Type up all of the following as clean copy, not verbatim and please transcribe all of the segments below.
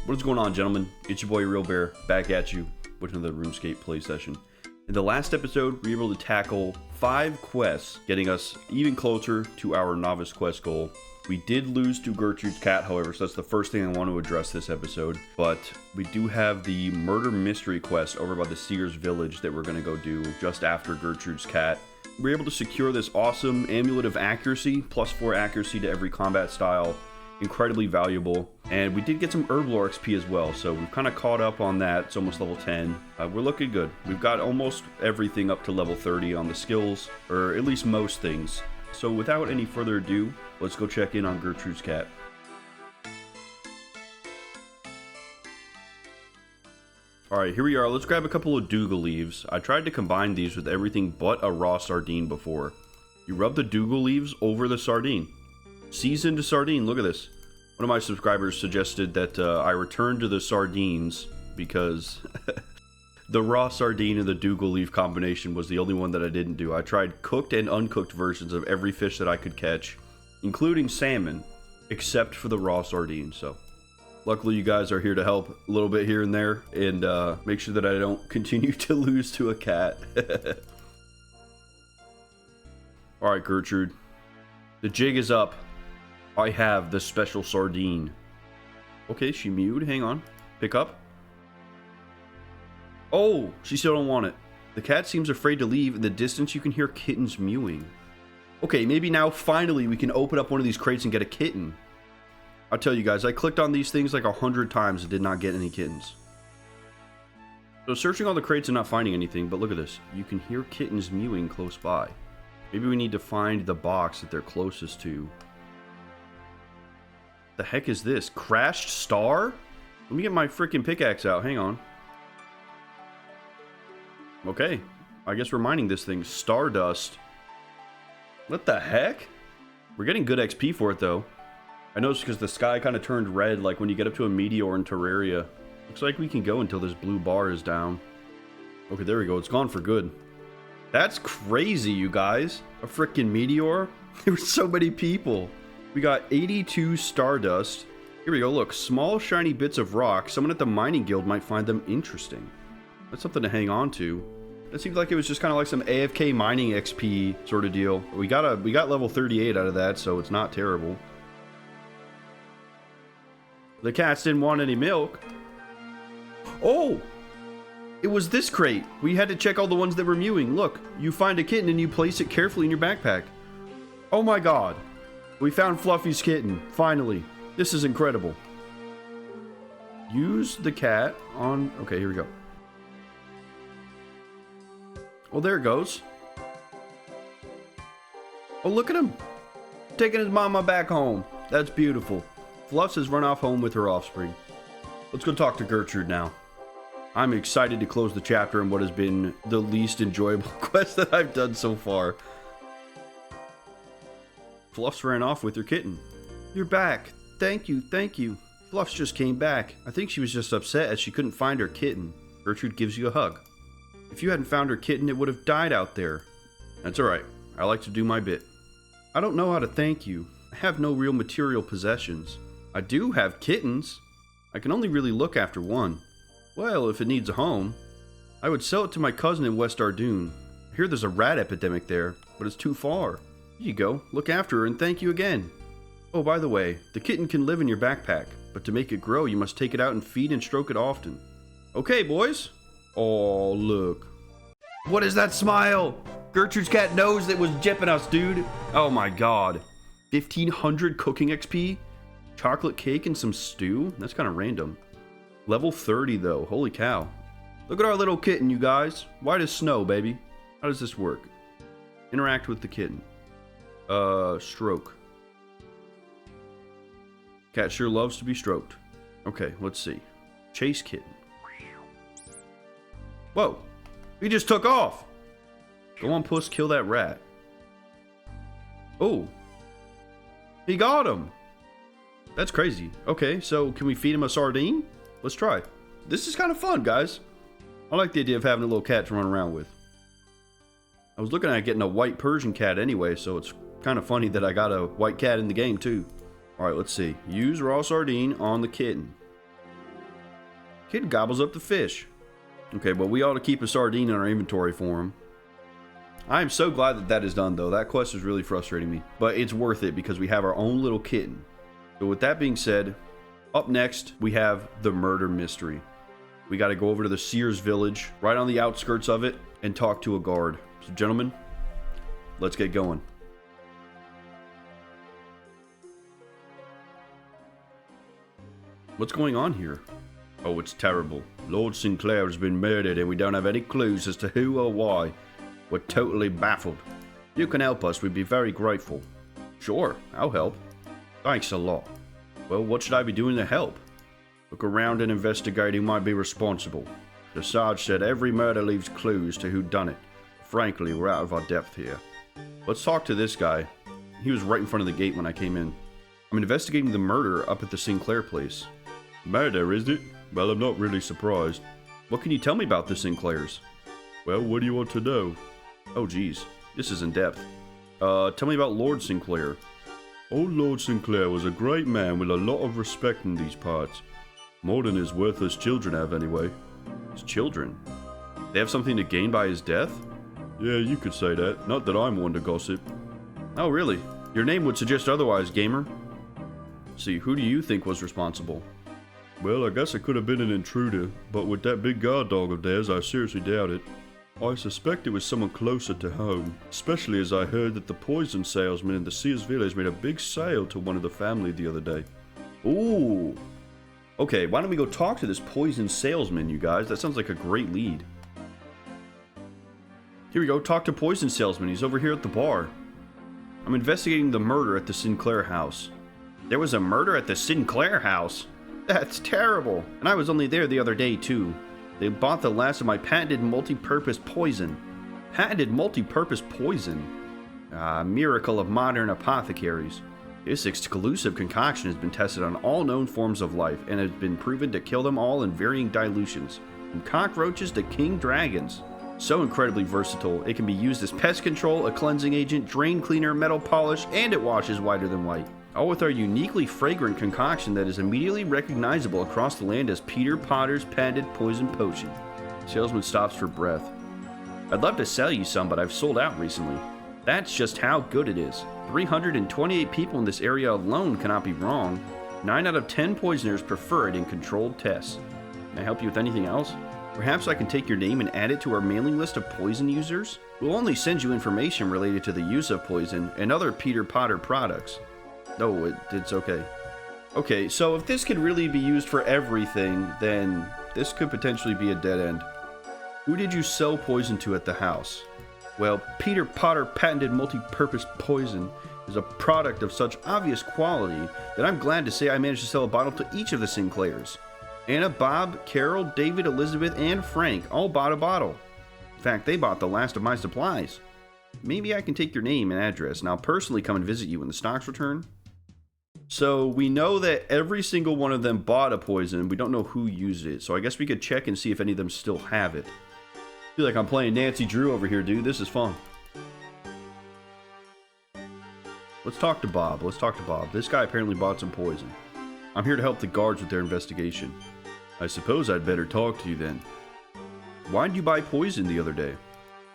What is going on, gentlemen? It's your boy Real Bear, back at you with another RuneScape play session. In the last episode, we were able to tackle 5 quests, getting us even closer to our Novice Quest goal. We did lose to Gertrude's cat, however, so that's the first thing I want to address this episode. But we do have the Murder Mystery quest over by the Seer's Village that we're going to go do just after Gertrude's cat. We were able to secure this awesome Amulet of Accuracy, plus 4 accuracy to every combat style. Incredibly valuable, and we did get some herb lore XP as well, so we've kind of caught up on that. It's almost level 10. We're looking good. We've got almost everything up to level 30 on the skills, or at least most things. So without any further ado, let's go check in on Gertrude's cat. Alright, here we are. Let's grab a couple of Dougal leaves. I tried to combine these with everything but a raw sardine before. You rub the Dougal leaves over the sardine. Seasoned sardine, look at this. One of my subscribers suggested that I return to the sardines because the raw sardine and the Dougal leaf combination was the only one that I didn't do. I tried cooked and uncooked versions of every fish that I could catch, including salmon, except for the raw sardine. So luckily you guys are here to help a little bit here and there and make sure that I don't continue to lose to a cat. Alright, Gertrude. The jig is up. I have the special sardine. Okay, she mewed. Hang on. Pick up. Oh, she still don't want it. The cat seems afraid to leave. In the distance, you can hear kittens mewing. Okay, maybe now finally we can open up one of these crates and get a kitten. I'll tell you guys, I clicked on these things like 100 times and did not get any kittens. So searching all the crates and not finding anything, but look at this. You can hear kittens mewing close by. Maybe we need to find the box that they're closest to. The heck is this? Crashed star? Let me get my freaking pickaxe out. Hang on. Okay. I guess we're mining this thing. Stardust. What the heck? We're getting good XP for it, though. I noticed because the sky kind of turned red, like when you get up to a meteor in Terraria. Looks like we can go until this blue bar is down. Okay, there we go. It's gone for good. That's crazy, you guys. A freaking meteor? There were so many people. We got 82 stardust. Here we go, look. Small, shiny bits of rock. Someone at the mining guild might find them interesting. That's something to hang on to. It seemed like it was just kind of like some AFK mining XP sort of deal. We got level 38 out of that, so it's not terrible. The cats didn't want any milk. Oh! It was this crate. We had to check all the ones that were mewing. Look, you find a kitten and you place it carefully in your backpack. Oh my god. We found Fluffy's kitten. Finally. This is incredible. Use the cat on... Okay, here we go. Well, there it goes. Oh, look at him. Taking his mama back home. That's beautiful. Fluffs has run off home with her offspring. Let's go talk to Gertrude now. I'm excited to close the chapter in what has been the least enjoyable quest that I've done so far. Fluffs ran off with her kitten. You're back. Thank you, thank you. Fluffs just came back. I think she was just upset as she couldn't find her kitten. Gertrude gives you a hug. If you hadn't found her kitten, it would have died out there. That's alright. I like to do my bit. I don't know how to thank you. I have no real material possessions. I do have kittens. I can only really look after one. Well, if it needs a home, I would sell it to my cousin in West Ardoon. I hear there's a rat epidemic there, but it's too far. Here you go. Look after her and thank you again. Oh, by the way, the kitten can live in your backpack, but to make it grow, you must take it out and feed and stroke it often. Okay, boys. Oh, look. What is that smile? Gertrude's cat knows it was jipping us, dude. Oh my god. 1500 cooking XP? Chocolate cake and some stew? That's kind of random. Level 30 though, holy cow. Look at our little kitten, you guys. White as snow, baby. How does this work? Interact with the kitten. Stroke. Cat sure loves to be stroked. Okay, let's see. Chase kitten. Whoa, he just took off. Go on, puss, kill that rat. Oh, he got him. That's crazy. Okay, so can we feed him a sardine? Let's try. This is kind of fun, guys. I like the idea of having a little cat to run around with. I was looking at getting a white Persian cat anyway, so it's kind of funny that I got a white cat in the game too. Alright, let's see. Use raw sardine on the kitten. Kid gobbles up the fish. Okay, but we ought to keep a sardine in our inventory for him. I am so glad that that is done, though. That quest is really frustrating me. But it's worth it because we have our own little kitten. So with that being said, up next, we have the murder mystery. We got to go over to the Sears village, right on the outskirts of it, and talk to a guard. So gentlemen, let's get going. What's going on here? Oh, it's terrible. Lord Sinclair has been murdered and we don't have any clues as to who or why. We're totally baffled. You can help us, we'd be very grateful. Sure, I'll help. Thanks a lot. Well, what should I be doing to help? Look around and investigating might be responsible. The Sarge said every murder leaves clues to who done it. Frankly, we're out of our depth here. Let's talk to this guy. He was right in front of the gate when I came in. I'm investigating the murder up at the Sinclair place. Murder, is it? Well, I'm not really surprised. What can you tell me about the Sinclairs? Well, what do you want to know? Oh, geez. This is in depth. Tell me about Lord Sinclair. Old Lord Sinclair was a great man with a lot of respect in these parts. More than his worthless children have, anyway. His children? They have something to gain by his death? Yeah, you could say that. Not that I'm one to gossip. Oh, really? Your name would suggest otherwise, gamer. See, who do you think was responsible? Well, I guess it could have been an intruder, but with that big guard dog of theirs, I seriously doubt it. I suspect it was someone closer to home, especially as I heard that the poison salesman in the Sears village made a big sale to one of the family the other day. Ooh. Okay, why don't we go talk to this poison salesman, you guys? That sounds like a great lead. Here we go, talk to poison salesman. He's over here at the bar. I'm investigating the murder at the Sinclair house. There was a murder at the Sinclair house? That's terrible. And I was only there the other day, too. They bought the last of my patented multi-purpose poison. Patented multi-purpose poison? Miracle of modern apothecaries. This exclusive concoction has been tested on all known forms of life and has been proven to kill them all in varying dilutions, from cockroaches to king dragons. So incredibly versatile, it can be used as pest control, a cleansing agent, drain cleaner, metal polish, and it washes whiter than white. All with our uniquely fragrant concoction that is immediately recognizable across the land as Peter Potter's patented poison potion. Salesman stops for breath. I'd love to sell you some, but I've sold out recently. That's just how good it is. 328 people in this area alone cannot be wrong. 9 out of 10 poisoners prefer it in controlled tests. Can I help you with anything else? Perhaps I can take your name and add it to our mailing list of poison users? We'll only send you information related to the use of poison and other Peter Potter products. No, it's okay. Okay, so if this could really be used for everything, then this could potentially be a dead end. Who did you sell poison to at the house? Well, Peter Potter patented multi-purpose poison is a product of such obvious quality that I'm glad to say I managed to sell a bottle to each of the Sinclairs. Anna, Bob, Carol, David, Elizabeth, and Frank all bought a bottle. In fact, they bought the last of my supplies. Maybe I can take your name and address, and I'll personally come and visit you when the stocks return. So we know that every single one of them bought a poison. We don't know who used it. So I guess we could check and see if any of them still have it. I feel like I'm playing Nancy Drew over here, dude. This is fun. Let's talk to Bob. This guy apparently bought some poison. I'm here to help the guards with their investigation. I suppose I'd better talk to you then. Why did you buy poison the other day?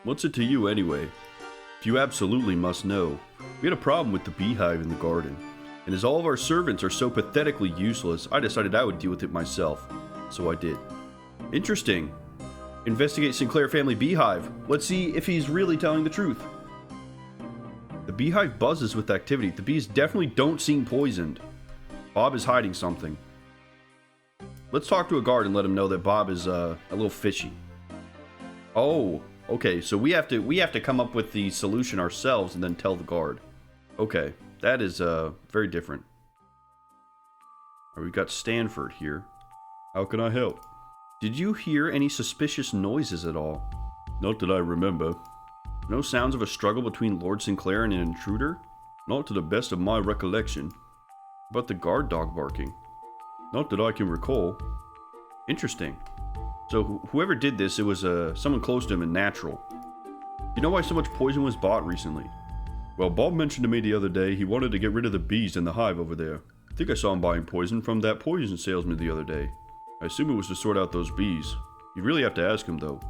What's it to you anyway? If you absolutely must know, we had a problem with the beehive in the garden. And as all of our servants are so pathetically useless, I decided I would deal with it myself. So I did. Interesting. Investigate Sinclair family beehive. Let's see if he's really telling the truth. The beehive buzzes with activity. The bees definitely don't seem poisoned. Bob is hiding something. Let's talk to a guard and let him know that Bob is a little fishy. Oh, okay. So we have to come up with the solution ourselves and then tell the guard. Okay. That is very different. We've got Stanford here. How can I help? Did you hear any suspicious noises at all? Not that I remember. No sounds of a struggle between Lord Sinclair and an intruder? Not to the best of my recollection. But the guard dog barking? Not that I can recall. Interesting. So whoever did this, it was someone close to him and natural. You know why so much poison was bought recently? Well, Bob mentioned to me the other day he wanted to get rid of the bees in the hive over there. I think I saw him buying poison from that poison salesman the other day. I assume it was to sort out those bees. You really have to ask him, though.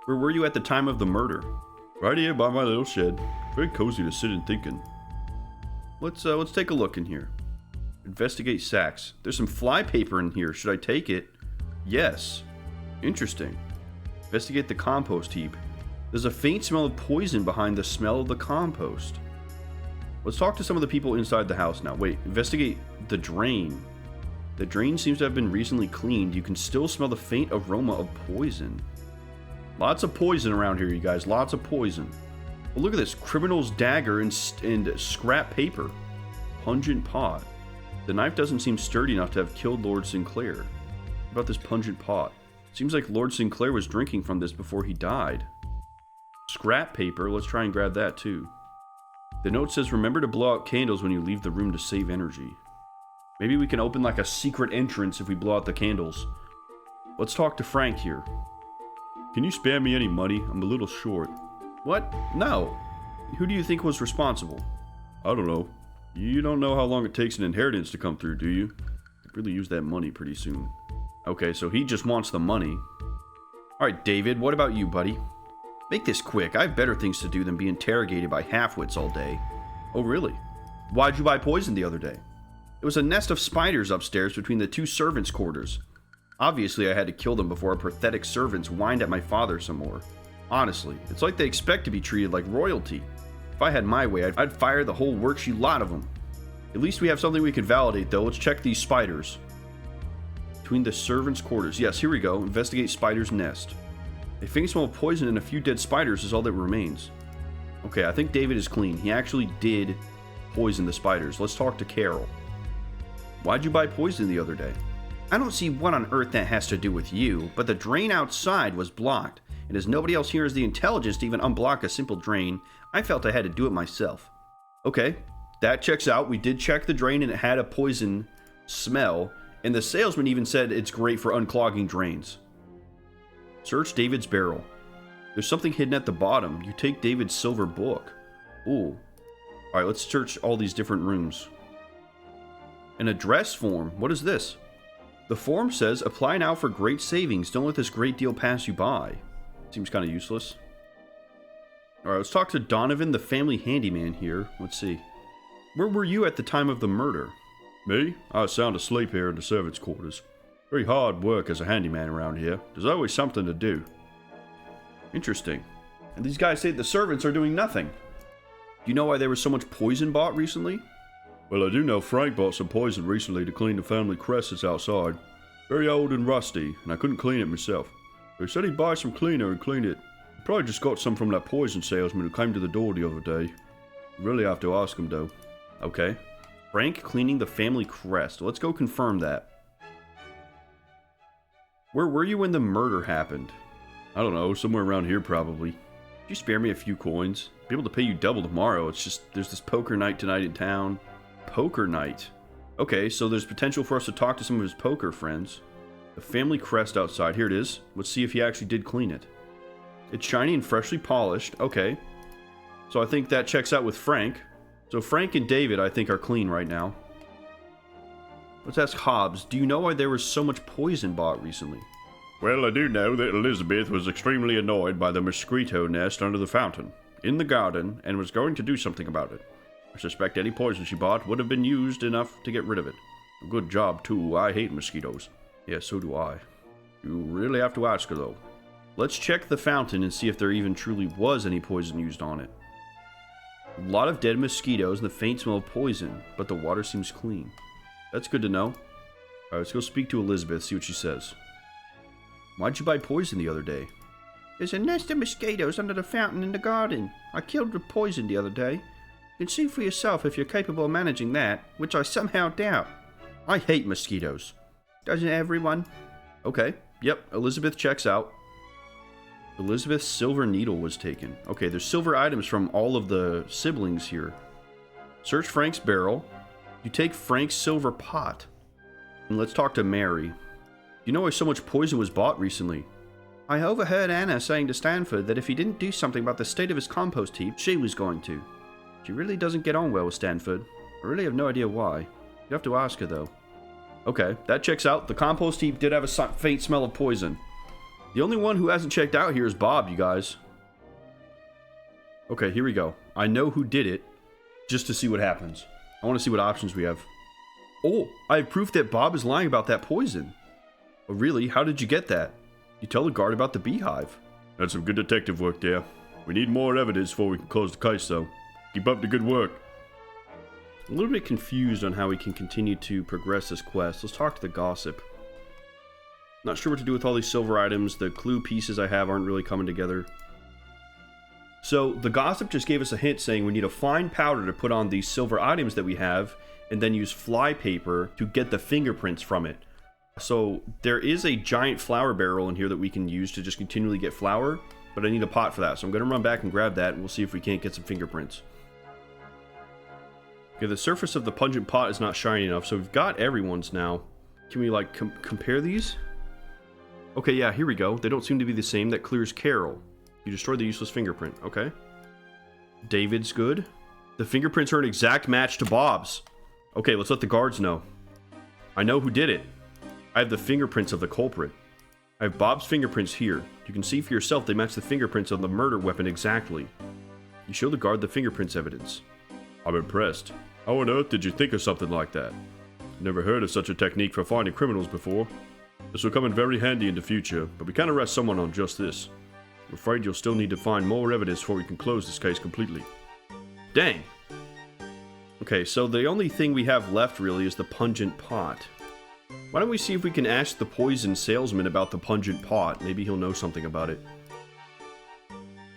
Where were you at the time of the murder? Right here by my little shed. Very cozy to sit and thinking. Let's take a look in here. Investigate sacks. There's some fly paper in here. Should I take it? Yes. Interesting. Investigate the compost heap. There's a faint smell of poison behind the smell of the compost. Let's talk to some of the people inside the house now. Wait, investigate the drain. The drain seems to have been recently cleaned. You can still smell the faint aroma of poison. Lots of poison around here, you guys. Lots of poison. Well, look at this. Criminal's dagger and scrap paper. Pungent pot. The knife doesn't seem sturdy enough to have killed Lord Sinclair. What about this pungent pot? Seems like Lord Sinclair was drinking from this before he died. Scrap paper. Let's try and grab that too. The note says, remember to blow out candles when you leave the room to save energy. Maybe we can open like a secret entrance if we blow out the candles. Let's talk to Frank here. Can you spare me any money? I'm a little short. What? No. Who do you think was responsible? I don't know. You don't know how long it takes an inheritance to come through, do you? Could really use that money pretty soon. Okay, so he just wants the money. Alright, David, what about you, buddy? Make this quick. I have better things to do than be interrogated by half-wits all day. Oh, really? Why'd you buy poison the other day? It was a nest of spiders upstairs between the two servants' quarters. Obviously, I had to kill them before our pathetic servants whined at my father some more. Honestly, it's like they expect to be treated like royalty. If I had my way, I'd fire the whole worksheet lot of them. At least we have something we can validate, though. Let's check these spiders. Between the servants' quarters. Yes, here we go. Investigate spider's nest. A faint smell of poison and a few dead spiders is all that remains. Okay, I think David is clean. He actually did poison the spiders. Let's talk to Carol. Why'd you buy poison the other day? I don't see what on earth that has to do with you, but the drain outside was blocked, and as nobody else here has the intelligence to even unblock a simple drain, I felt I had to do it myself. Okay, that checks out. We did check the drain and it had a poison smell, and the salesman even said it's great for unclogging drains. Search David's barrel. There's something hidden at the bottom. You take David's silver book. Ooh. Alright, let's search all these different rooms. An address form. What is this? The form says, apply now for great savings. Don't let this great deal pass you by. Seems kind of useless. Alright, let's talk to Donovan, the family handyman here. Let's see. Where were you at the time of the murder? Me? I was sound asleep here in the servants' quarters. Very hard work as a handyman around here. There's always something to do. Interesting. And these guys say the servants are doing nothing. Do you know why there was so much poison bought recently? Well, I do know Frank bought some poison recently to clean the family crest that's outside. Very old and rusty, and I couldn't clean it myself. He said he'd buy some cleaner and clean it. He probably just got some from that poison salesman who came to the door the other day. You really have to ask him, though. Okay. Frank cleaning the family crest. Let's go confirm that. Where were you when the murder happened? I don't know, somewhere around here probably. Could you spare me a few coins? I'll be able to pay you double tomorrow. It's just, there's this poker night tonight in town. Poker night. Okay, so there's potential for us to talk to some of his poker friends. The family crest outside. Here it is. Let's see if he actually did clean it. It's shiny and freshly polished. Okay. So I think that checks out with Frank. So Frank and David, I think, are clean right now. Let's ask Hobbs. Do you know why there was so much poison bought recently? Well, I do know that Elizabeth was extremely annoyed by the mosquito nest under the fountain, in the garden, and was going to do something about it. I suspect any poison she bought would have been used enough to get rid of it. A good job, too. I hate mosquitoes. Yeah, so do I. You really have to ask her, though. Let's check the fountain and see if there even truly was any poison used on it. A lot of dead mosquitoes and the faint smell of poison, but the water seems clean. That's good to know. Alright, let's go speak to Elizabeth, see what she says. Why'd you buy poison the other day? There's a nest of mosquitoes under the fountain in the garden. I killed with poison the other day. You can see for yourself if you're capable of managing that, which I somehow doubt. I hate mosquitoes. Doesn't everyone? Okay, yep, Elizabeth checks out. Elizabeth's silver needle was taken. Okay, there's silver items from all of the siblings here. Search Frank's barrel. You take Frank's silver pot. And let's talk to Mary. You know why so much poison was bought recently? I overheard Anna saying to Stanford that if he didn't do something about the state of his compost heap, she was going to. She really doesn't get on well with Stanford. I really have no idea why. You have to ask her, though. Okay, that checks out. The compost heap did have a faint smell of poison. The only one who hasn't checked out here is Bob, you guys. Okay, here we go. I know who did it, just to see what happens. I want to see what options we have. Oh, I have proof that Bob is lying about that poison. Oh, really? How did you get that? You tell the guard about the beehive. That's some good detective work there. We need more evidence before we can close the case, though. Keep up the good work. I'm a little bit confused on how we can continue to progress this quest. Let's talk to the gossip. Not sure what to do with all these silver items. The clue pieces I have aren't really coming together. So the gossip just gave us a hint saying we need a fine powder to put on these silver items that we have, and then use fly paper to get the fingerprints from it. So there is a giant flour barrel in here that we can use to just continually get flour, but I need a pot for that. So I'm going to run back and grab that, and we'll see if we can't get some fingerprints. Okay, the surface of the pungent pot is not shiny enough, so we've got everyone's now. Can we, like, compare these? Okay, yeah, here we go. They don't seem to be the same. That clears Carol. You destroyed the useless fingerprint. Okay. David's good. The fingerprints are an exact match to Bob's. Okay, let's let the guards know. I know who did it. I have the fingerprints of the culprit. I have Bob's fingerprints here. You can see for yourself they match the fingerprints of the murder weapon exactly. You show the guard the fingerprints evidence. I'm impressed. How on earth did you think of something like that? Never heard of such a technique for finding criminals before. This will come in very handy in the future, but we can't arrest someone on just this. I'm afraid you'll still need to find more evidence before we can close this case completely. Dang. Okay, so the only thing we have left really is the pungent pot. Why don't we see if we can ask the poison salesman about the pungent pot? Maybe he'll know something about it.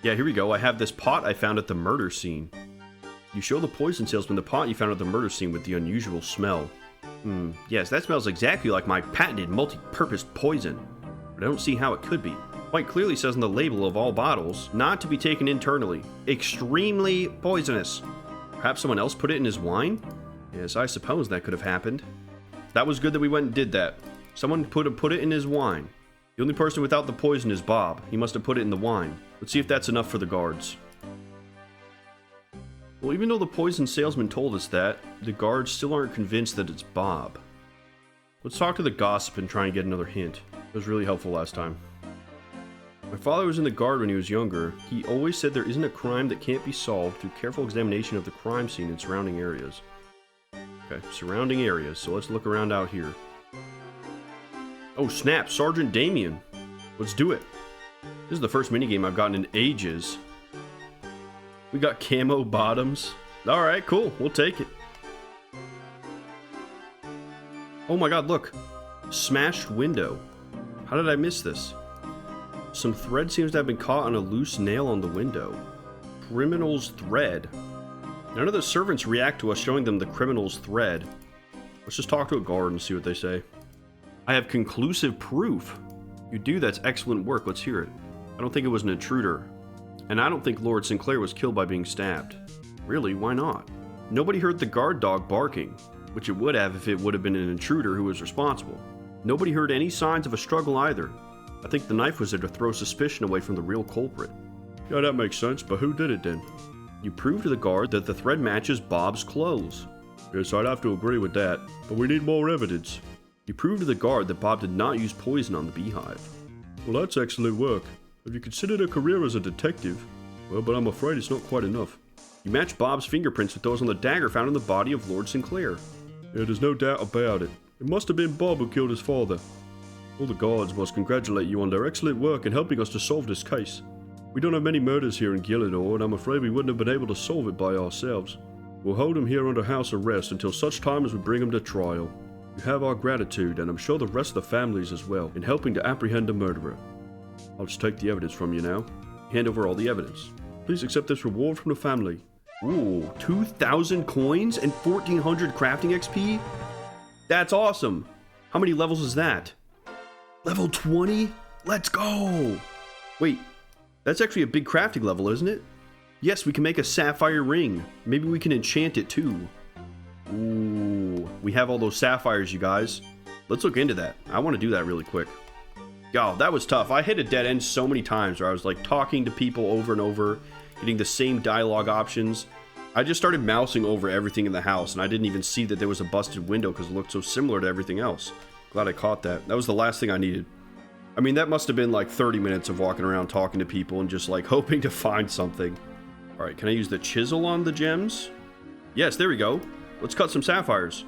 Yeah, here we go. I have this pot I found at the murder scene. You show the poison salesman the pot you found at the murder scene with the unusual smell. Yes, that smells exactly like my patented multi-purpose poison. But I don't see how it could be. Quite clearly says on the label of all bottles, not to be taken internally. Extremely poisonous. Perhaps someone else put it in his wine? Yes, I suppose that could have happened. That was good that we went and did that. Someone put it in his wine. The only person without the poison is Bob. He must have put it in the wine. Let's see if that's enough for the guards. Well, even though the poison salesman told us that, the guards still aren't convinced that it's Bob. Let's talk to the gossip and try and get another hint. It was really helpful last time. My father was in the guard when he was younger. He always said there isn't a crime that can't be solved through careful examination of the crime scene and surrounding areas. Okay, surrounding areas, so let's look around out here. Oh snap, Sergeant Damien. Let's do it. This is the first minigame I've gotten in ages. We got camo bottoms. Alright, cool, we'll take it. Oh my god, look. Smashed window. How did I miss this? Some thread seems to have been caught on a loose nail on the window. Criminal's thread. None of the servants react to us showing them the criminal's thread. Let's just talk to a guard and see what they say. I have conclusive proof. You do, that's excellent work, let's hear it. I don't think it was an intruder. And I don't think Lord Sinclair was killed by being stabbed. Really, why not? Nobody heard the guard dog barking, which it would have if it would have been an intruder who was responsible. Nobody heard any signs of a struggle either. I think the knife was there to throw suspicion away from the real culprit. Yeah, that makes sense, but who did it then? You proved to the guard that the thread matches Bob's clothes. Yes, I'd have to agree with that, but we need more evidence. You proved to the guard that Bob did not use poison on the beehive. Well, that's excellent work. Have you considered a career as a detective? Well, but I'm afraid it's not quite enough. You matched Bob's fingerprints with those on the dagger found in the body of Lord Sinclair. Yeah, there's no doubt about it. It must have been Bob who killed his father. All the guards must congratulate you on their excellent work in helping us to solve this case. We don't have many murders here in Gielinor, and I'm afraid we wouldn't have been able to solve it by ourselves. We'll hold him here under house arrest until such time as we bring him to trial. You have our gratitude, and I'm sure the rest of the families as well, in helping to apprehend the murderer. I'll just take the evidence from you now. Hand over all the evidence. Please accept this reward from the family. Ooh, 2,000 coins and 1,400 crafting XP? That's awesome! How many levels is that? Level 20? Let's go! Wait, that's actually a big crafting level, isn't it? Yes, we can make a sapphire ring. Maybe we can enchant it too. Ooh, we have all those sapphires, you guys. Let's look into that. I want to do that really quick. Yo, that was tough. I hit a dead end so many times where I was like talking to people over and over, getting the same dialogue options. I just started mousing over everything in the house, and I didn't even see that there was a busted window because it looked so similar to everything else. Glad I caught that. That was the last thing I needed. I mean, that must have been like 30 minutes of walking around talking to people and just like hoping to find something. All right, can I use the chisel on the gems? Yes, there we go. Let's cut some sapphires.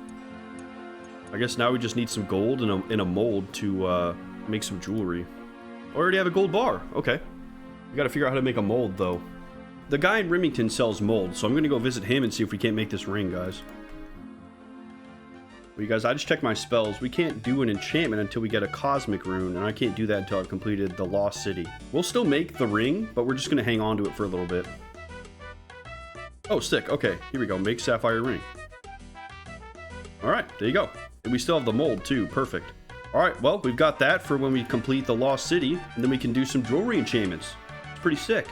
I guess now we just need some gold in a mold to make some jewelry. I already have a gold bar. Okay. We gotta figure out how to make a mold, though. The guy in Remington sells molds, so I'm gonna go visit him and see if we can't make this ring, guys. Well, you guys, I just checked my spells. We can't do an enchantment until we get a cosmic rune, and I can't do that until I've completed the Lost City. We'll still make the ring, but we're just gonna hang on to it for a little bit. Oh, sick. Okay, here we go. Make sapphire ring. Alright, there you go. And we still have the mold, too. Perfect. Alright, well, we've got that for when we complete the Lost City, and then we can do some jewelry enchantments. It's pretty sick.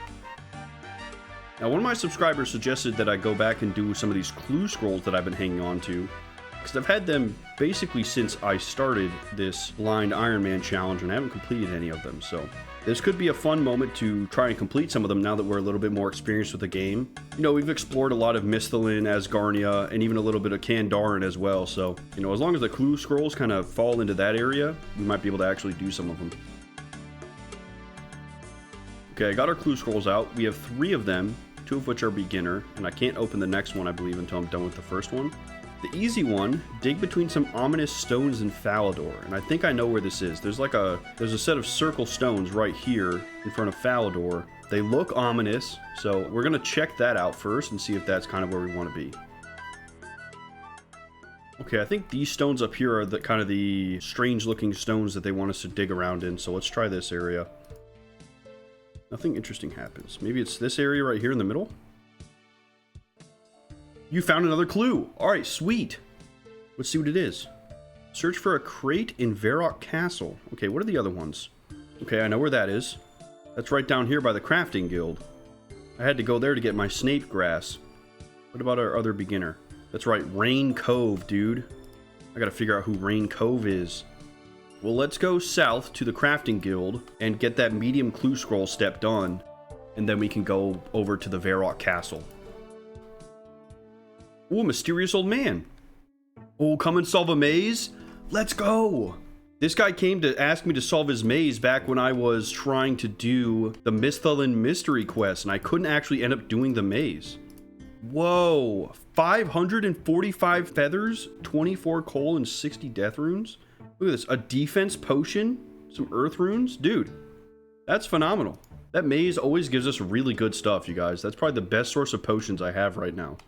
Now, one of my subscribers suggested that I go back and do some of these clue scrolls that I've been hanging on to, because I've had them basically since I started this blind Ironman challenge, and I haven't completed any of them, so this could be a fun moment to try and complete some of them now that we're a little bit more experienced with the game. You know, we've explored a lot of Misthalin, Asgarnia, and even a little bit of Kandarin as well, so, you know, as long as the clue scrolls kind of fall into that area, we might be able to actually do some of them. Okay, I got our clue scrolls out. We have 3 of them, 2 of which are beginner, and I can't open the next one, I believe, until I'm done with the first one. The easy one, dig between some ominous stones in Falador, and I think I know where this is. There's a set of circle stones right here in front of Falador. They look ominous, so we're gonna check that out first and see if that's kind of where we want to be. Okay, I think these stones up here are the kind of the strange looking stones that they want us to dig around in, so let's try this area. Nothing interesting happens. Maybe it's this area right here in the middle? You found another clue! Alright, sweet! Let's see what it is. Search for a crate in Varrock Castle. Okay, what are the other ones? Okay, I know where that is. That's right down here by the crafting guild. I had to go there to get my snake grass. What about our other beginner? That's right, RAIN COVE, dude. I gotta figure out who RAIN COVE is. Well, let's go south to the crafting guild and get that medium clue scroll step done, and then we can go over to the Varrock Castle. Ooh, mysterious old man. Oh, come and solve a maze? Let's go! This guy came to ask me to solve his maze back when I was trying to do the Misthalin mystery quest, and I couldn't actually end up doing the maze. Whoa! 545 feathers, 24 coal, and 60 death runes? Look at this, a defense potion, some earth runes. Dude, that's phenomenal. That maze always gives us really good stuff, you guys. That's probably the best source of potions I have right now.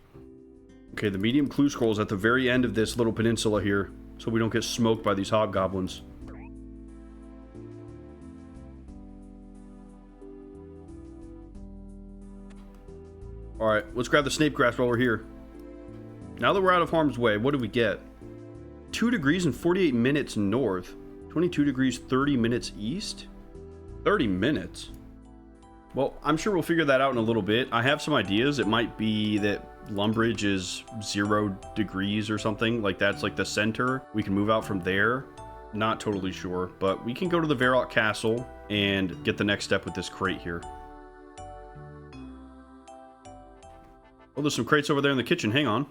Okay, the medium clue scroll is at the very end of this little peninsula here, so we don't get smoked by these hobgoblins. Alright, let's grab the snake grass while we're here. Now that we're out of harm's way, what do we get? 2 degrees and 48 minutes north. 22 degrees, 30 minutes east? 30 minutes? Well, I'm sure we'll figure that out in a little bit. I have some ideas. It might be that Lumbridge is 0 degrees or something. Like, that's like the center. We can move out from there. Not totally sure. But we can go to the Varrock Castle and get the next step with this crate here. Oh, there's some crates over there in the kitchen. Hang on.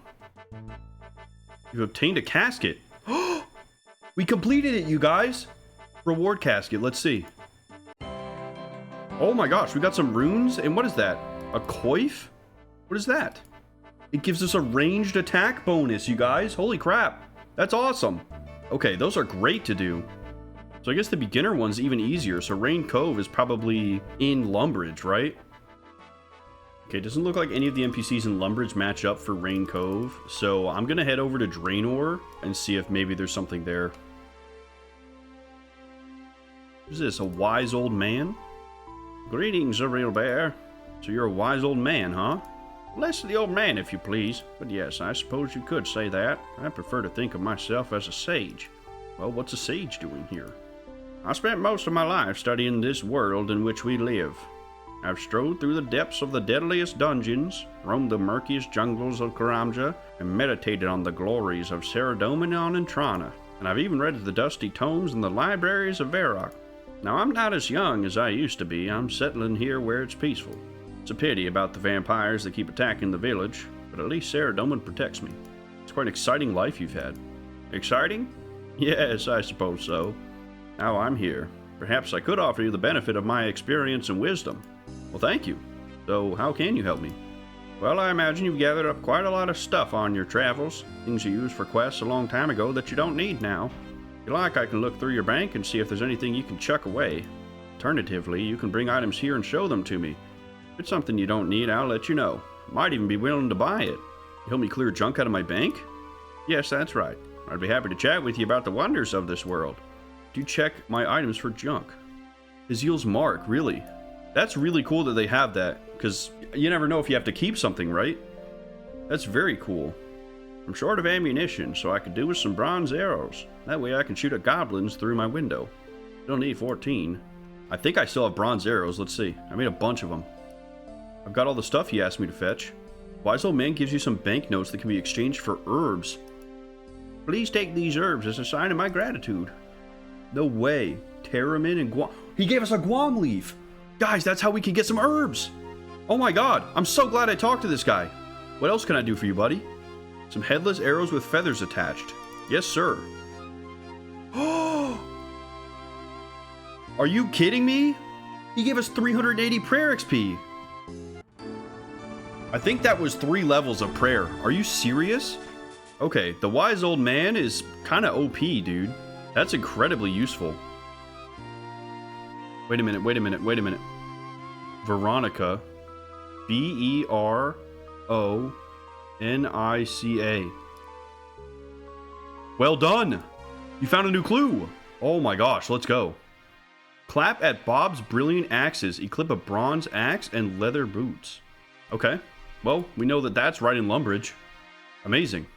You've obtained a casket. We completed it, you guys! Reward casket, let's see. Oh my gosh, we got some runes, and what is that? A coif? What is that? It gives us a ranged attack bonus, you guys. Holy crap, that's awesome. Okay, those are great to do. So I guess the beginner one's even easier, so RAIN COVE is probably in Lumbridge, right? Okay, doesn't look like any of the NPCs in Lumbridge match up for RAIN COVE, so I'm gonna head over to Gielinor and see if maybe there's something there. Who's this, a wise old man? Greetings, a real bear. So you're a wise old man, huh? Less the old man, if you please. But yes, I suppose you could say that. I prefer to think of myself as a sage. Well, what's a sage doing here? I spent most of my life studying this world in which we live. I've strode through the depths of the deadliest dungeons, roamed the murkiest jungles of Karamja, and meditated on the glories of Saradominon and Trana. And I've even read the dusty tomes in the libraries of Varrock. Now, I'm not as young as I used to be. I'm settling here where it's peaceful. It's a pity about the vampires that keep attacking the village, but but at least Sarah Dunman protects me. It's quite an exciting life you've had. Exciting? Yes, I suppose so. Now I'm here. Perhaps I could offer you the benefit of my experience and wisdom. Well, thank you. So, how can you help me? Well, I imagine you've gathered up quite a lot of stuff on your travels. Things you used for quests a long time ago that you don't need now. If you like, I can look through your bank and see if there's anything you can chuck away. Alternatively, you can bring items here and show them to me. If it's something you don't need, I'll let you know. Might even be willing to buy it. You help me clear junk out of my bank? Yes, that's right. I'd be happy to chat with you about the wonders of this world. Do check my items for junk. Azil's Mark, really? That's really cool that they have that, because you never know if you have to keep something, right? That's very cool. I'm short of ammunition, so I could do with some bronze arrows. That way I can shoot at goblins through my window. Don't need 14. I think I still have bronze arrows. Let's see. I made a bunch of them. I've got all the stuff he asked me to fetch. Wise old man gives you some banknotes that can be exchanged for herbs. Please take these herbs as a sign of my gratitude. No way. Terramin and Guam. He gave us a Guam leaf. Guys, that's how we can get some herbs. Oh my god. I'm so glad I talked to this guy. What else can I do for you, buddy? Some headless arrows with feathers attached. Yes, sir. Oh! Are you kidding me? He gave us 380 prayer XP. I think that was 3 levels of prayer. Are you serious? Okay, the wise old man is kind of OP, dude. That's incredibly useful. Wait a minute. Veronica. Veronica. Well done! You found a new clue! Oh my gosh, let's go. Clap at Bob's brilliant axes. Equip a bronze axe and leather boots. Okay, well, we know that that's right in Lumbridge. Amazing.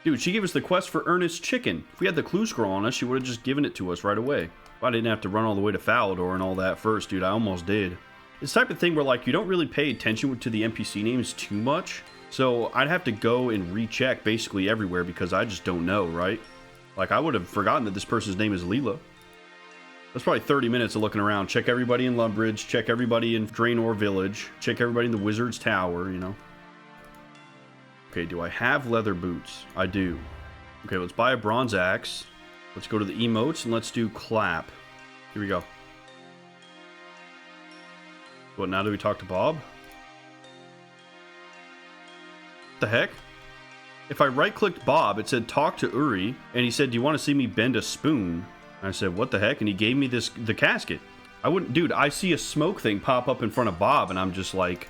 Dude, she gave us the quest for Ernest's chicken. If we had the clue scroll on us, she would have just given it to us right away. If I didn't have to run all the way to Falador and all that first, dude, I almost did. It's the type of thing where, like, you don't really pay attention to the NPC names too much. So I'd have to go and recheck basically everywhere because I just don't know, right? Like, I would have forgotten that this person's name is Leela. That's probably 30 minutes of looking around. Check everybody in Lumbridge, check everybody in Draenor Village, check everybody in the Wizard's Tower, you know. Okay, do I have leather boots? I do. Okay, let's buy a bronze axe. Let's go to the emotes and let's do clap. Here we go. What, now do we talk to Bob? What the heck? If I right-clicked Bob, it said talk to Uri, and he said, do you want to see me bend a spoon? And I said, what the heck? And he gave me the casket. I wouldn't, dude, I see a smoke thing pop up in front of Bob, and I'm just like,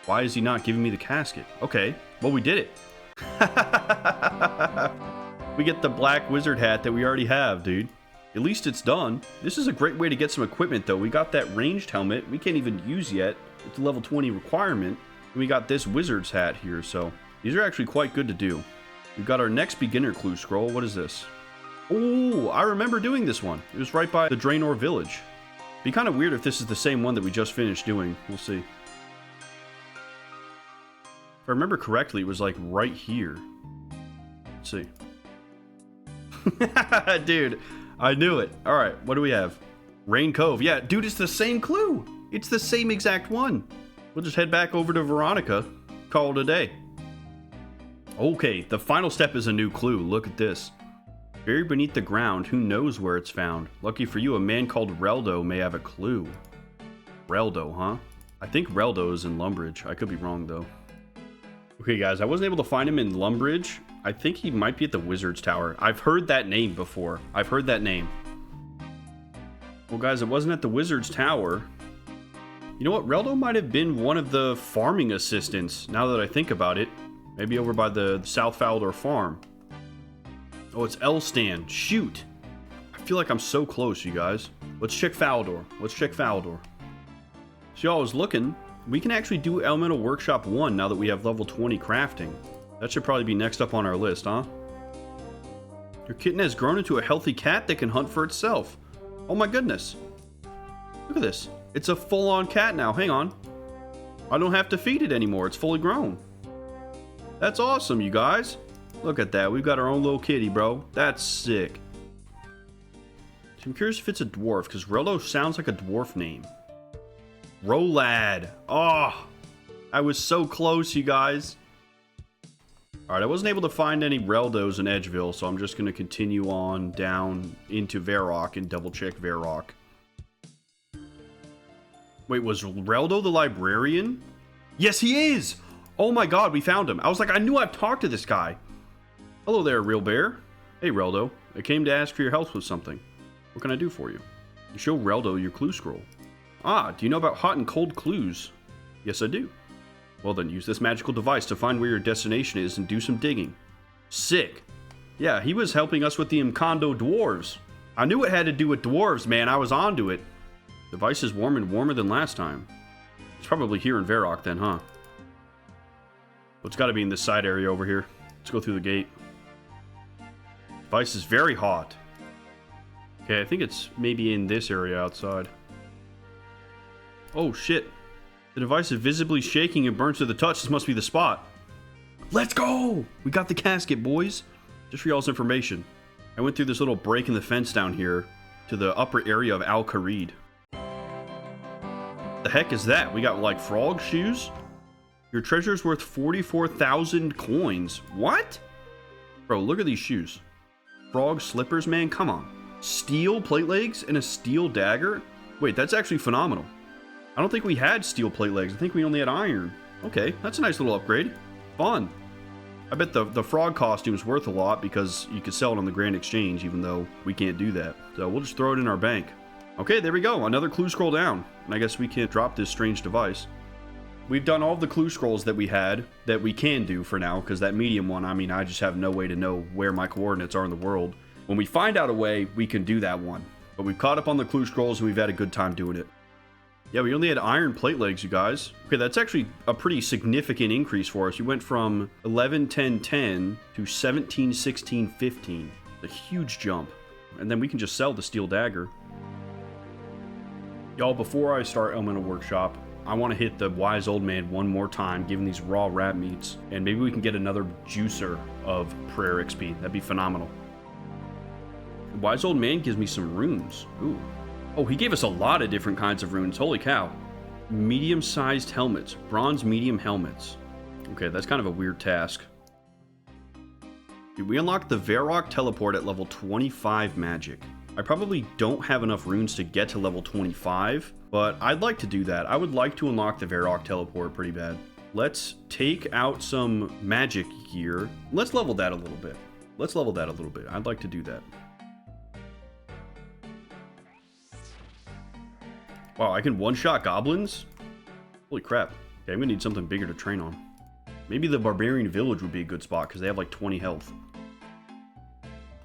why is he not giving me the casket? Okay, well, we did it. We get the black wizard hat that we already have, dude. At least it's done. This is a great way to get some equipment, though. We got that ranged helmet we can't even use yet. It's a level 20 requirement. And we got this wizard's hat here, so these are actually quite good to do. We've got our next beginner clue scroll. What is this? Oh, I remember doing this one. It was right by the Draenor Village. Be kind of weird if this is the same one that we just finished doing. We'll see. If I remember correctly, it was like right here. Let's see. Dude, I knew it. All right, what do we have? Rain Cove. Yeah, dude, it's the same clue. It's the same exact one. We'll just head back over to Veronica. Call it a day. Okay, the final step is a new clue. Look at this. Buried beneath the ground, who knows where it's found? Lucky for you, a man called Reldo may have a clue. Reldo, huh? I think Reldo is in Lumbridge. I could be wrong, though. Okay, guys, I wasn't able to find him in Lumbridge. I think he might be at the Wizard's Tower. I've heard that name before. I've heard that name. Well, guys, it wasn't at the Wizard's Tower. You know what? Reldo might have been one of the farming assistants, now that I think about it. Maybe over by the South Falador farm. Oh, it's Elstan. Shoot. I feel like I'm so close, you guys. Let's check Falador. Let's check Falador. See, I was looking. We can actually do Elemental Workshop 1 now that we have level 20 crafting. That should probably be next up on our list, huh? Your kitten has grown into a healthy cat that can hunt for itself. Oh my goodness. Look at this. It's a full-on cat now. Hang on. I don't have to feed it anymore. It's fully grown. That's awesome, you guys. Look at that. We've got our own little kitty, bro. That's sick. So I'm curious if it's a dwarf, because Reldo sounds like a dwarf name. Rolad. Oh, I was so close, you guys. Alright, I wasn't able to find any Reldos in Edgeville, so I'm just going to continue on down into Varrock and double check Varrock. Wait, was Reldo the librarian? Yes, he is! Oh my god, we found him. I was like, I knew I've talked to this guy. Hello there, real bear. Hey, Reldo. I came to ask for your help with something. What can I do for you? You show Reldo your clue scroll. Ah, do you know about hot and cold clues? Yes, I do. Well then, use this magical device to find where your destination is and do some digging. Sick. Yeah, he was helping us with the Mkondo dwarves. I knew it had to do with dwarves, man. I was onto it. Device is warm and warmer than last time. It's probably here in Varrock then, huh? Well, it's got to be in this side area over here. Let's go through the gate. Device is very hot. Okay, I think it's maybe in this area outside. Oh, shit. The device is visibly shaking and burns to the touch. This must be the spot. Let's go! We got the casket, boys. Just for y'all's information, I went through this little break in the fence down here to the upper area of Al-Kharid. The heck is that? We got, like, frog shoes? Your treasure's worth 44,000 coins. What? Bro, look at these shoes. Frog slippers, man? Come on. Steel plate legs and a steel dagger? Wait, that's actually phenomenal. I don't think we had steel plate legs. I think we only had iron. Okay, that's a nice little upgrade. Fun. I bet the frog costume's worth a lot because you could sell it on the Grand Exchange, even though we can't do that. So we'll just throw it in our bank. Okay, there we go. Another clue scroll down. And I guess we can't drop this strange device. We've done all the clue scrolls that we had, that we can do for now, because that medium one, I mean, I just have no way to know where my coordinates are in the world. When we find out a way, we can do that one. But we've caught up on the clue scrolls and we've had a good time doing it. Yeah, we only had iron plate legs, you guys. Okay, that's actually a pretty significant increase for us. You went from 11, 10, 10 to 17, 16, 15. A huge jump. And then we can just sell the steel dagger. Y'all, before I start Elemental Workshop, I want to hit the wise old man one more time, give him these raw rat meats. And maybe we can get another juicer of prayer XP. That'd be phenomenal. The wise old man gives me some runes. Ooh. Oh, he gave us a lot of different kinds of runes. Holy cow. Medium-sized helmets. Bronze medium helmets. Okay, that's kind of a weird task. Dude, we unlocked the Varrock teleport at level 25 magic. I probably don't have enough runes to get to level 25, but I'd like to do that. I would like to unlock the Varrock teleport pretty bad. Let's take out some magic gear. Let's level that a little bit. I'd like to do that. Wow, I can one-shot goblins? Holy crap. Okay, I'm gonna need something bigger to train on. Maybe the Barbarian Village would be a good spot, because they have like 20 health.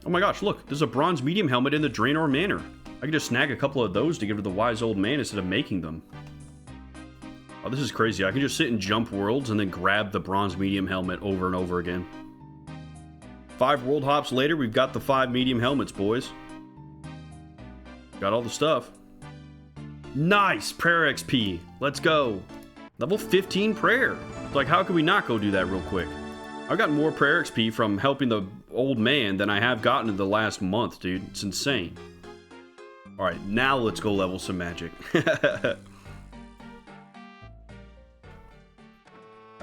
Oh my gosh, look, there's a bronze medium helmet in the Draenor Manor. I could just snag a couple of those to give to the wise old man instead of making them. Oh, this is crazy. I can just sit and jump worlds and then grab the bronze medium helmet over and over again. 5 world hops later, we've got the 5 medium helmets, boys. Got all the stuff. Nice! Prayer XP. Let's go. Level 15 prayer. Like, how could we not go do that real quick? I've gotten more prayer XP from helping the old man than I have gotten in the last month, dude. It's insane. Alright, now let's go level some magic. I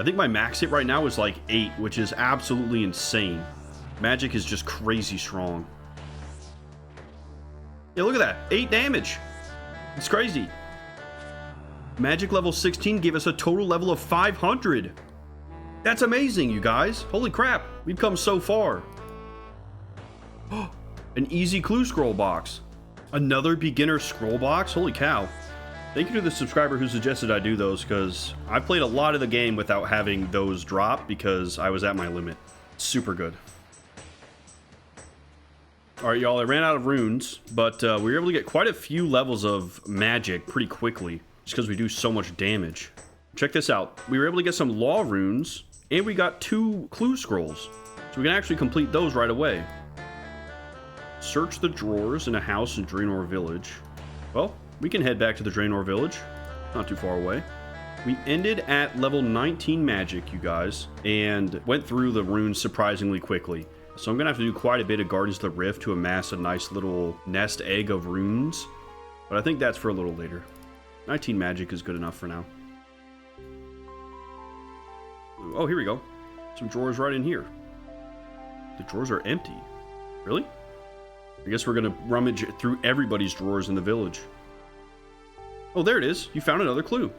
think my max hit right now is like 8, which is absolutely insane. Magic is just crazy strong. Yeah, look at that. 8 damage. It's crazy. Magic level 16 gave us a total level of 500. That's amazing, you guys. Holy crap. We've come so far. An easy clue scroll box. Another beginner scroll box? Holy cow. Thank you to the subscriber who suggested I do those, because I played a lot of the game without having those drop because I was at my limit. Super good. Alright, y'all, I ran out of runes, but we were able to get quite a few levels of magic pretty quickly, just because we do so much damage. Check this out. We were able to get some law runes, and we got 2 clue scrolls. So we can actually complete those right away. Search the drawers in a house in Draenor Village. Well, we can head back to the Draenor Village. Not too far away. We ended at level 19 magic, you guys, and went through the runes surprisingly quickly. So I'm going to have to do quite a bit of Guardians of the Rift to amass a nice little nest egg of runes. But I think that's for a little later. 19 magic is good enough for now. Oh, here we go. Some drawers right in here. The drawers are empty. Really? I guess we're gonna rummage through everybody's drawers in the village. Oh, there it is. You found another clue.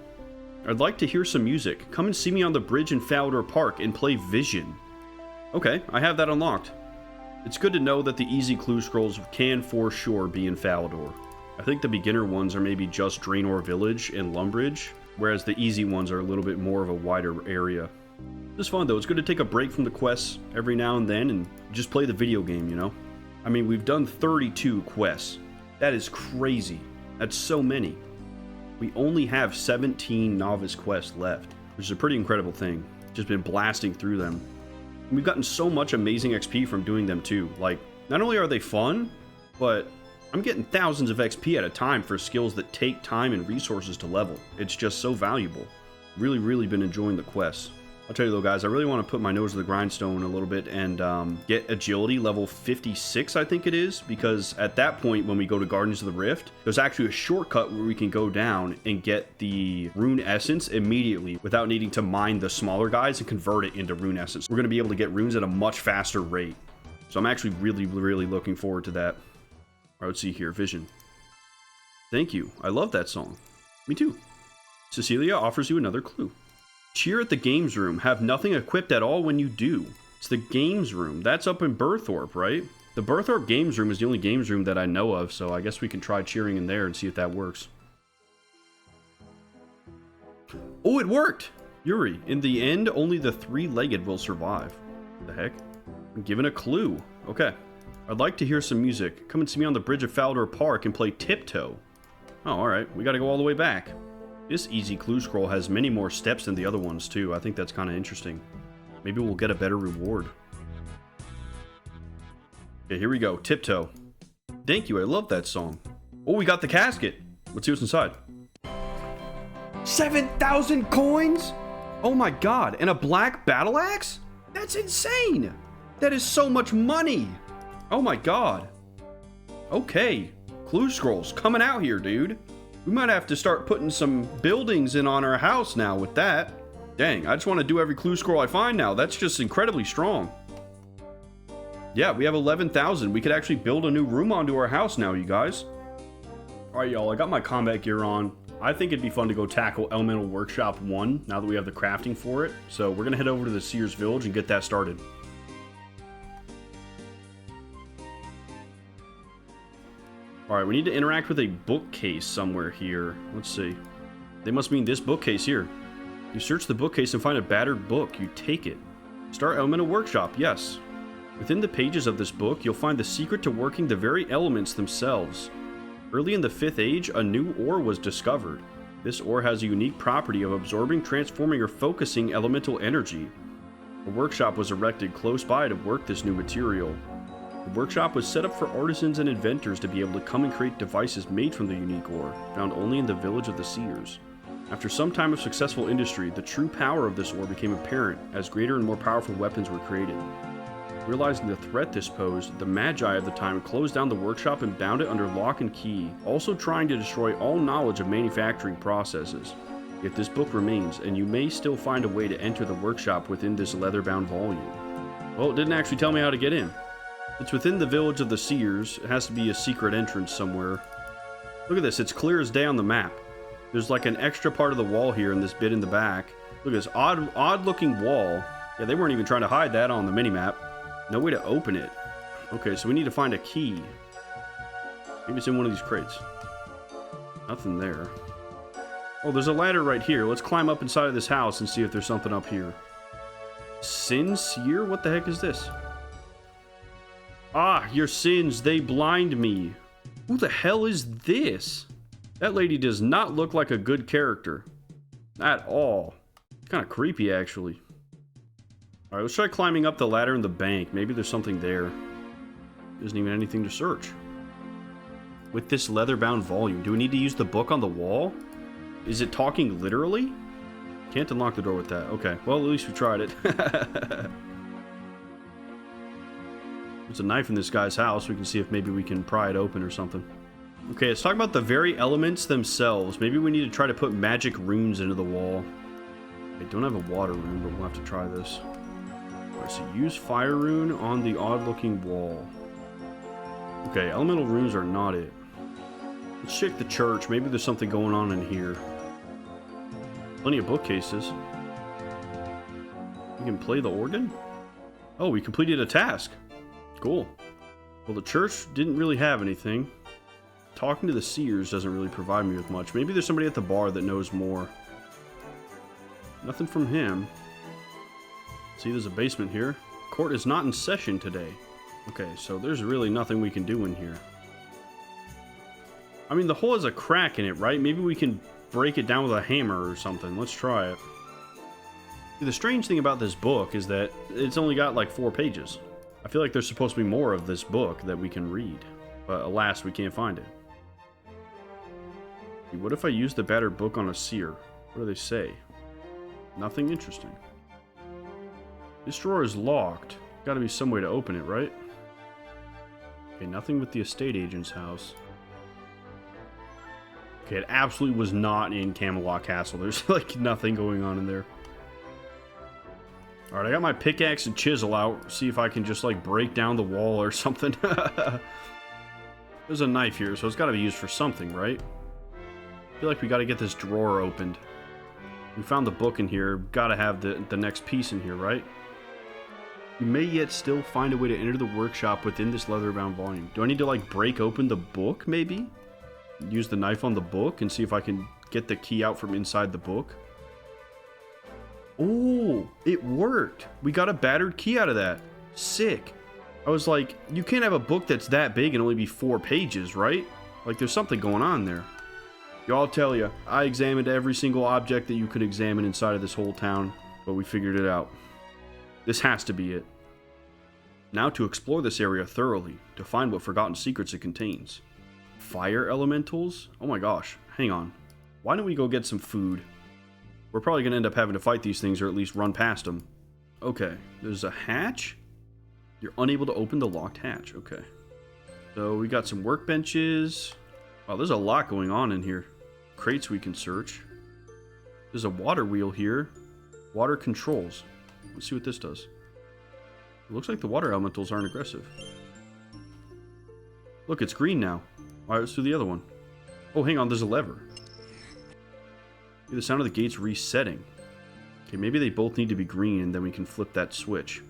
I'd like to hear some music. Come and see me on the bridge in Falador Park and play Vision. Okay, I have that unlocked. It's good to know that the easy clue scrolls can for sure be in Falador. I think the beginner ones are maybe just Draenor Village and Lumbridge, whereas the easy ones are a little bit more of a wider area. It's fun though. It's good to take a break from the quests every now and then and just play the video game, you know? I mean, we've done 32 quests. That is crazy. That's so many. We only have 17 Novice Quests left, which is a pretty incredible thing. Just been blasting through them. And we've gotten so much amazing XP from doing them too. Like, not only are they fun, but I'm getting thousands of XP at a time for skills that take time and resources to level. It's just so valuable. Really been enjoying the quests. I'll tell you though, guys, I really want to put my nose to the grindstone a little bit and get agility level 56, I think it is, because at that point, when we go to Gardens of the Rift, there's actually a shortcut where we can go down and get the rune essence immediately without needing to mine the smaller guys and convert it into rune essence. We're going to be able to get runes at a much faster rate. So I'm actually really looking forward to that. All right, let's see here. Vision. Thank you. I love that song. Me too. Cecilia offers you another clue. Cheer at the games room. Have nothing equipped at all when you do. It's the games room. That's up in Burthorpe, right? The Burthorpe games room is the only games room that I know of, so I guess we can try cheering in there and see if that works. Oh, it worked! Yuri, in the end, only the three-legged will survive. What the heck? I'm given a clue. Okay. I'd like to hear some music. Come and see me on the bridge of Falador Park and play Tiptoe. Oh, alright. We gotta go all the way back. This easy clue scroll has many more steps than the other ones, too. I think that's kind of interesting. Maybe we'll get a better reward. Okay, here we go. Tiptoe. Thank you, I love that song. Oh, we got the casket. Let's see what's inside. 7,000 coins? Oh my god, and a black battle axe? That's insane! That is so much money! Oh my god. Okay, clue scrolls coming out here, dude. We might have to start putting some buildings in on our house now with that. Dang, I just want to do every clue scroll I find now. That's just incredibly strong. Yeah, we have 11,000. We could actually build a new room onto our house now, you guys. Alright, y'all, I got my combat gear on. I think it'd be fun to go tackle Elemental Workshop 1 now that we have the crafting for it. So we're going to head over to the Seers Village and get that started. Alright, we need to interact with a bookcase somewhere here. Let's see. They must mean this bookcase here. You search the bookcase and find a battered book. You take it. Start Elemental Workshop, yes. Within the pages of this book, you'll find the secret to working the very elements themselves. Early in the 5th Age, a new ore was discovered. This ore has a unique property of absorbing, transforming, or focusing elemental energy. A workshop was erected close by to work this new material. The workshop was set up for artisans and inventors to be able to come and create devices made from the unique ore, found only in the village of the Seers. After some time of successful industry, the true power of this ore became apparent as greater and more powerful weapons were created. Realizing the threat this posed, the Magi of the time closed down the workshop and bound it under lock and key, also trying to destroy all knowledge of manufacturing processes. Yet this book remains, and you may still find a way to enter the workshop within this leather-bound volume. Well, it didn't actually tell me how to get in. It's within the village of the Seers. It has to be a secret entrance somewhere. Look at this, it's clear as day on the map. There's like an extra part of the wall here in this bit in the back. Look at this odd looking wall. Yeah, they weren't even trying to hide that on the minimap. No way to open it. Okay, so we need to find a key. Maybe it's in one of these crates. Nothing there. Oh, there's a ladder right here. Let's climb up inside of this house and see if there's something up here. Sincere? What the heck is this? Ah, your sins, they blind me. Who the hell is this? That lady does not look like a good character. At all. Kind of creepy, actually. Alright, let's try climbing up the ladder in the bank. Maybe there's something there. Isn't even anything to search. With this leather-bound volume, do we need to use the book on the wall? Is it talking literally? Can't unlock the door with that. Okay, well, at least we tried it. There's a knife in this guy's house. We can see if maybe we can pry it open or something. Okay, let's talk about the very elements themselves. Maybe we need to try to put magic runes into the wall. I don't have a water rune, but we'll have to try this. Alright, so use fire rune on the odd looking wall. Okay, elemental runes are not it. Let's check the church. Maybe there's something going on in here. Plenty of bookcases. We can play the organ? Oh, we completed a task. Cool. Well, the church didn't really have anything. Talking to the seers doesn't really provide me with much. Maybe there's somebody at the bar that knows more. Nothing from him. See, there's a basement here. Court is not in session today. Okay, so there's really nothing we can do in here. I mean, the hole has a crack in it, right? Maybe we can break it down with a hammer or something. Let's try it. The strange thing about this book is that it's only got like 4 pages. I feel like there's supposed to be more of this book that we can read. But alas, we can't find it. What if I use the battered book on a seer? What do they say? Nothing interesting. This drawer is locked. Gotta be some way to open it, right? Okay, nothing with the estate agent's house. Okay, it absolutely was not in Camelot Castle. There's like nothing going on in there. Alright, I got my pickaxe and chisel out. See if I can just like break down the wall or something. There's a knife here, so it's gotta be used for something, right? I feel like we gotta get this drawer opened. We found the book in here. Gotta have the next piece in here, right? You may yet still find a way to enter the workshop within this leather-bound volume. Do I need to like break open the book, maybe? Use the knife on the book and see if I can get the key out from inside the book. Oh, it worked. We got a battered key out of that. Sick. I was like, you can't have a book that's that big and only be 4 pages, right? Like there's something going on there. Y'all tell you, I examined every single object that you could examine inside of this whole town, but we figured it out. This has to be it. Now to explore this area thoroughly, to find what forgotten secrets it contains. Fire elementals? Oh my gosh, hang on. Why don't we go get some food? We're probably going to end up having to fight these things or at least run past them. Okay, there's a hatch. You're unable to open the locked hatch. Okay. So we got some workbenches. Wow, there's a lot going on in here. Crates we can search. There's a water wheel here. Water controls. Let's see what this does. It looks like the water elementals aren't aggressive. Look, it's green now. Alright, let's do the other one. Oh, hang on, there's a lever. Hear the sound of the gates resetting. Okay, maybe they both need to be green and then we can flip that switch.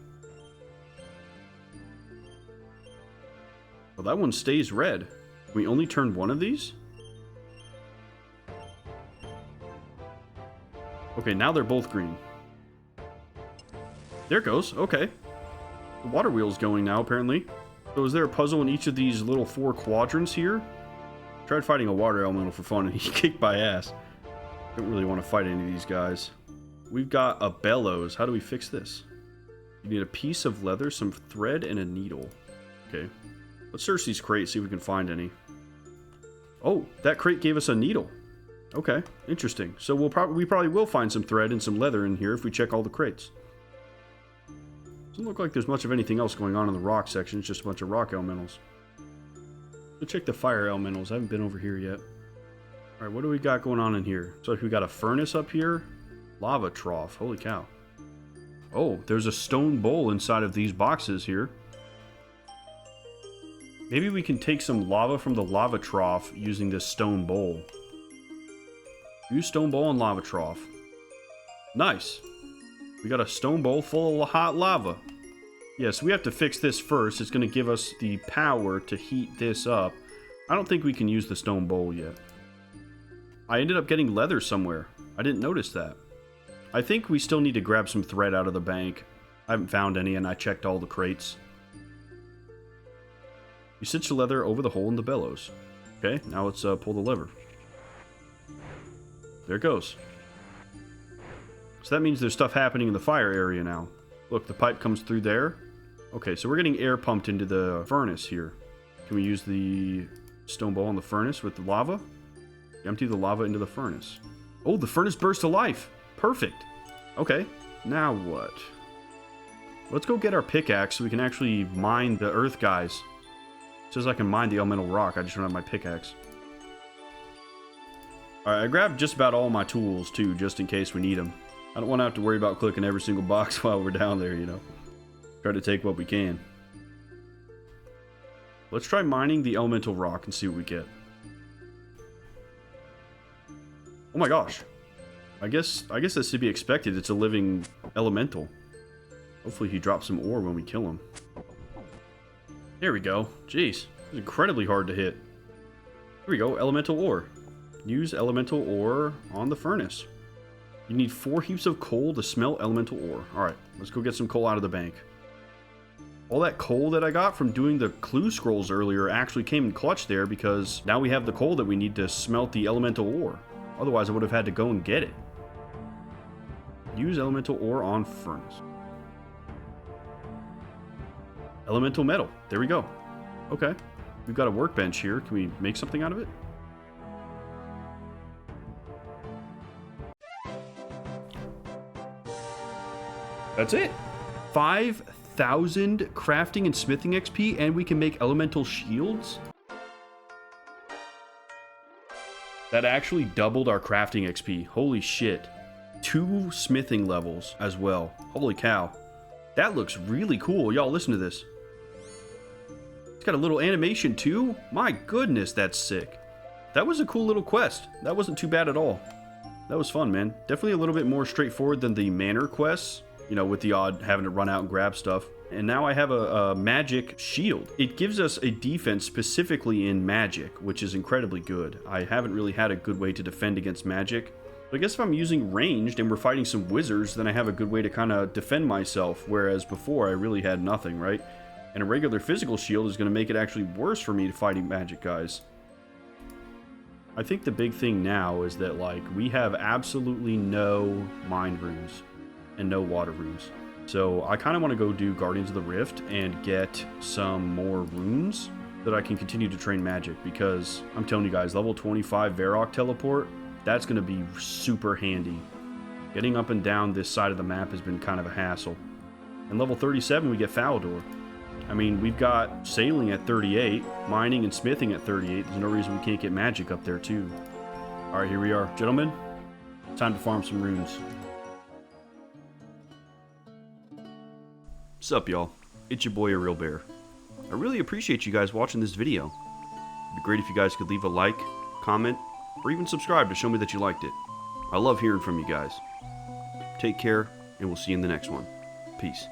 Well, that one stays red. Can we only turn one of these? Okay, now they're both green. There it goes. Okay. The water wheel's going now, apparently. So is there a puzzle in each of these little 4 quadrants here? Tried fighting a water elemental for fun and he kicked my ass. Don't really want to fight any of these guys. We've got a bellows. How do we fix this? You need a piece of leather, some thread, and a needle. Okay. Let's search these crates, see if we can find any. Oh, that crate gave us a needle. Okay, interesting. So we probably will find some thread and some leather in here if we check all the crates. Doesn't look like there's much of anything else going on in the rock section. It's just a bunch of rock elementals. Let's check the fire elementals. I haven't been over here yet. Alright, what do we got going on in here? So we got a furnace up here. Lava trough. Holy cow. Oh, there's a stone bowl inside of these boxes here. Maybe we can take some lava from the lava trough using this stone bowl. Use stone bowl and lava trough. Nice. We got a stone bowl full of hot lava. Yes, we have to fix this first. It's going to give us the power to heat this up. I don't think we can use the stone bowl yet. I ended up getting leather somewhere. I didn't notice that. I think we still need to grab some thread out of the bank. I haven't found any and I checked all the crates. You cinch the leather over the hole in the bellows. Okay, now let's pull the lever. There it goes. So that means there's stuff happening in the fire area now. Look, the pipe comes through there. Okay, so we're getting air pumped into the furnace here. Can we use the stone bowl in the furnace with the lava? Empty the lava into the furnace. Oh, the furnace burst to life. Perfect. Okay, now what? Let's go get our pickaxe so we can actually mine the earth guys. It says I can mine the elemental rock. I just don't have my pickaxe. Alright, I grabbed just about all my tools too, just in case we need them. I don't want to have to worry about clicking every single box while we're down there, you know. Try to take what we can. Let's try mining the elemental rock and see what we get. Oh my gosh. I guess that's to be expected. It's a living elemental. Hopefully he drops some ore when we kill him. There we go. Jeez. It's incredibly hard to hit. Here we go. Elemental ore. Use elemental ore on the furnace. You need 4 heaps of coal to smelt elemental ore. Alright, let's go get some coal out of the bank. All that coal that I got from doing the clue scrolls earlier actually came in clutch there because now we have the coal that we need to smelt the elemental ore. Otherwise I would have had to go and get it. Use elemental ore on furnace. Elemental metal. There we go. Okay. We've got a workbench here. Can we make something out of it? That's it. 5,000 crafting and smithing XP, and we can make elemental shields? That actually doubled our crafting XP. Holy shit. 2 smithing levels as well. Holy cow. That looks really cool. Y'all, listen to this. It's got a little animation too. My goodness, that's sick. That was a cool little quest. That wasn't too bad at all. That was fun, man. Definitely a little bit more straightforward than the manor quests. You know, with the odd having to run out and grab stuff. And now I have a magic shield. It gives us a defense specifically in magic, which is incredibly good. I haven't really had a good way to defend against magic. But I guess if I'm using ranged and we're fighting some wizards, then I have a good way to kind of defend myself, whereas before I really had nothing, right? And a regular physical shield is going to make it actually worse for me to fighting magic guys. I think the big thing now is that, like, we have absolutely no mind runes and no water runes. So I kind of want to go do Guardians of the Rift and get some more runes that I can continue to train magic, because I'm telling you guys, level 25 Varrock teleport, that's going to be super handy. Getting up and down this side of the map has been kind of a hassle. And level 37 we get Falador. I mean, we've got sailing at 38, mining and smithing at 38. There's no reason we can't get magic up there too. Alright, here we are. Gentlemen, time to farm some runes. What's up, y'all? It's your boy, A Real Bear. I really appreciate you guys watching this video. It'd be great if you guys could leave a like, comment, or even subscribe to show me that you liked it. I love hearing from you guys. Take care, and we'll see you in the next one. Peace.